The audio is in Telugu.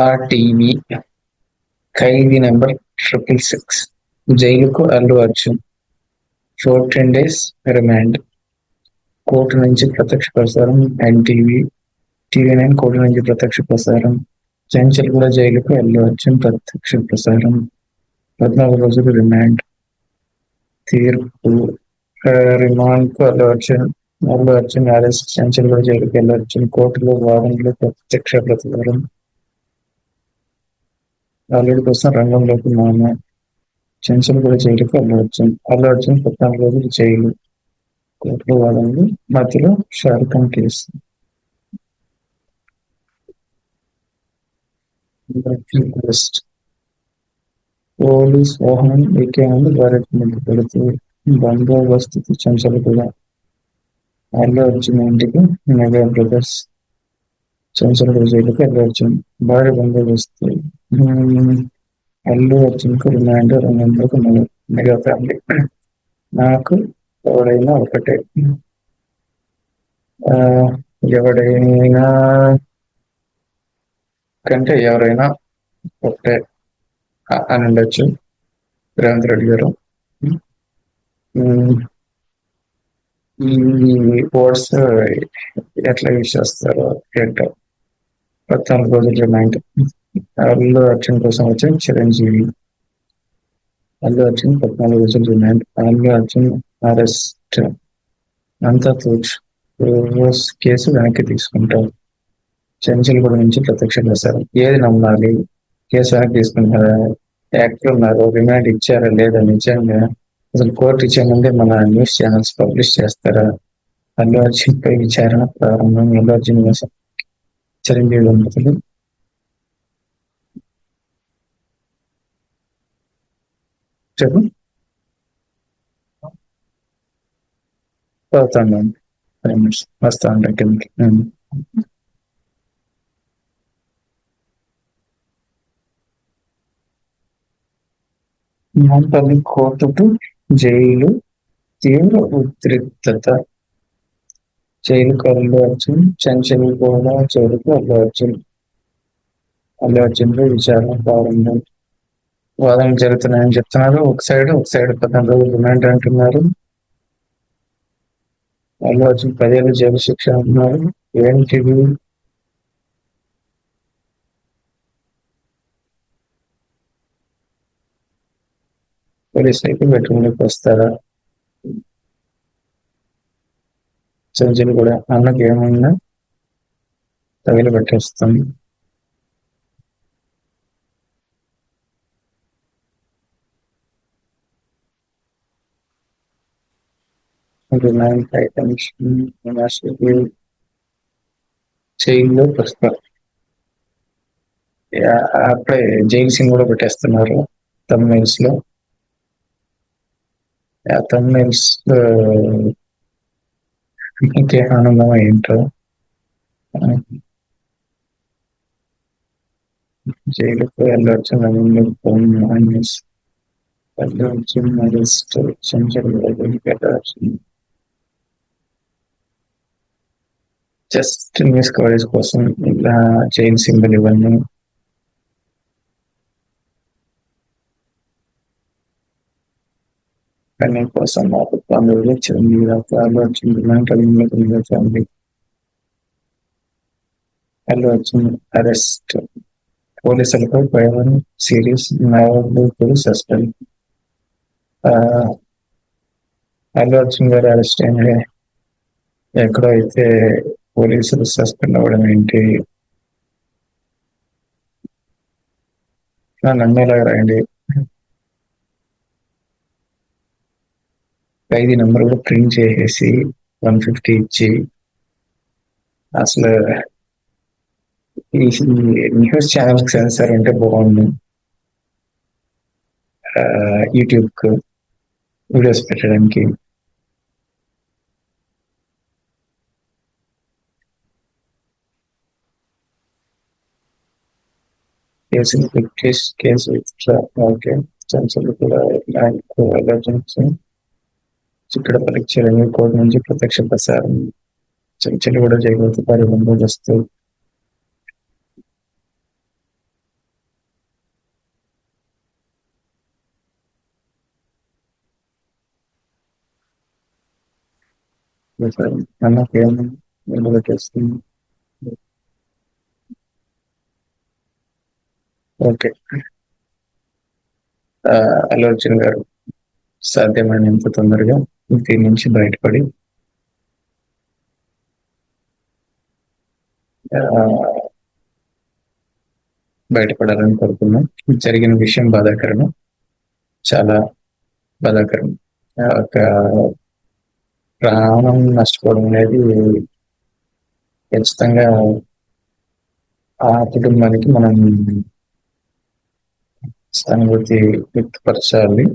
ఆర్టీవీ ఖైదీ నెంబర్ 666 జైలుకు Allu Arjun 14 days remand. Court నుంచి ప్రత్యక్ష ప్రసారం ఎన్టీవీ, టీవీ9 కోర్టు నుంచి ప్రత్యక్ష ప్రసారం. చెంచల్గూడ జైలుకు అల్లు అర్జున్ ప్రత్యక్ష ప్రసారం 14 రోజులు రిమాండ్. తీర్పు రిమాండ్ కు అల్లు అర్జున్ అరెస్ట్. చెంచల్గూడ జైలుకు అల్లు అర్జున్ కోర్టులో వాదనలు ప్రత్యక్ష ప్రసారం. అల్లుడి కోసం రంగంలోకి మామ. చెంచల్గూడ జైలుకు అల్లు అర్జున్ 14 రోజులు జైలు. కోర్టులో వాదనలు మధ్యలో Shahrukh Khan case. Arrest. Police వాహనం ఎక్కే ముందు భారత్ ముందు పెడుతూ బందోబస్తు చెంచల్గూడ. అల్లు అర్జున్ ఇంటికి మెగా బ్రదర్స్. చెంచల్గూడ జైలుకి అల్లు అర్జున్ భారీ బందోబస్తు. అల్లు అర్జున్ కు రిమాండ్ రంగంలోకి మెగా ఫ్యామిలీ. నాకు ఎవడైనా ఒకటే, ఎవడైనా కంటే ఎవరైనా ఒకటే అని ఉండొచ్చు రేవంత్ రెడ్డి గారు. ఈ వర్డ్స్ ఎట్లా యూజ్ చేస్తారో ఏంటో. 14 రోజులు రిమాండ్. అల్లు అర్జున్ కోసం వచ్చే చిరంజీవి. అల్లు అర్జున్ 14 రోజులు రిమాండ్. అల్లు అర్జున్ అరెస్ట్. అంతా తూచ్ కేసు వెనక్కి తీసుకుంటారు. చెంచల్గూడ నుంచి ప్రత్యక్ష ప్రసారం. ఏది నమ్మాలి? కేసు వెనక్కి తీసుకుంటారా? యాక్టర్ ఉన్నారు, రిమాండ్ ఇచ్చారా లేదా? నిజంగా అసలు కోర్టు ఇచ్చే ముందే మన న్యూస్ ఛానల్స్ పబ్లిష్ చేస్తారా? అల్లు అర్జున్ పై విచారణ ప్రారంభం. అల్లు అర్జున్ కోసం చిరంజీవి దంపతులు. చెప్పు. అవుతాను, వస్తా ఉంటాను కిందకి. నాంపల్లి కోర్టుకు జైలు తీవ్ర ఉద్రిక్తత. జైలుకు అల్లు అర్జున్. చెంచల్గూడ జైలుకు అల్లు అర్జున్. అల్లు అర్జున్ పై విచారణ ప్రారంభం. వాదనలు జరుగుతున్నాయని చెప్తున్నారు ఒక సైడ్ 14 రోజులు రిమాండ్ అంటున్నారు. అల్లు అర్జున్ 10 ఏళ్ళు జైలు శిక్ష అంటున్నారు. ఏంటిది? పోలీసులు అయితే బెడ్రూమ్లోకి వస్తారా? చెంచల్ కూడా అన్నకి ఏమన్నా తగిలి పెట్టేస్తాం. జైల్లో ప్రస్తుతం అప్పుడే జైలు సీన్ కూడా పెట్టేస్తున్నారు తమిళస్ లో. తమిళస్ ఇంకే ఆనందం ఏంటో. జైలుకు వెళ్ళొచ్చు. వెళ్ళొచ్చు అరెస్ట్. జస్ట్ న్యూస్ కవరేజ్ కోసం ఇలా జైలు సింబల్ ఇవన్నీ. కానీ కోసం చిరంజీవి అల్లు అర్జున్ ఫ్యామిలీ. అల్లు అర్జున్ అరెస్ట్. పోలీసులపై భయం. సీరియస్ న్యాయవాదులు సస్పెండ్. అల్లు అర్జున్ గారు అరెస్ట్ అయింది. ఎక్కడో అయితే పోలీసులు సస్పెండ్ అవ్వడం ఏంటి? నమ్మేలాగా రాయండి. ఖైదీ నెంబర్ కూడా ప్రింట్ చేసేసి 150 ఇచ్చి అసలు ఈ న్యూస్ ఛానల్కి సెన్సార్ ఉంటే బాగుంది. యూట్యూబ్కు వీడియోస్ పెట్టడానికి. Case okay. చెంచల్ కూడా ఇక్కడ పరీక్ష కోర్టు నుంచి ప్రత్యక్ష ప్రసారం. చెంచల్ కూడా జైలు భారీ బందోబస్తు. చేశారు. అన్నకేం ఎందులో చేస్తుంది. ఓకే. అల్లు అర్జున్ గారు సాధ్యమైనంత తొందరగా దీని నుంచి బయటపడి బయటపడాలని కోరుకున్నాం. జరిగిన విషయం బాధాకరము, చాలా బాధాకరం. ఒక ప్రాణం నష్టపోవడం అనేది ఖచ్చితంగా ఆ కుటుంబానికి మనం సానుభూతి వ్యక్తపరచాలి.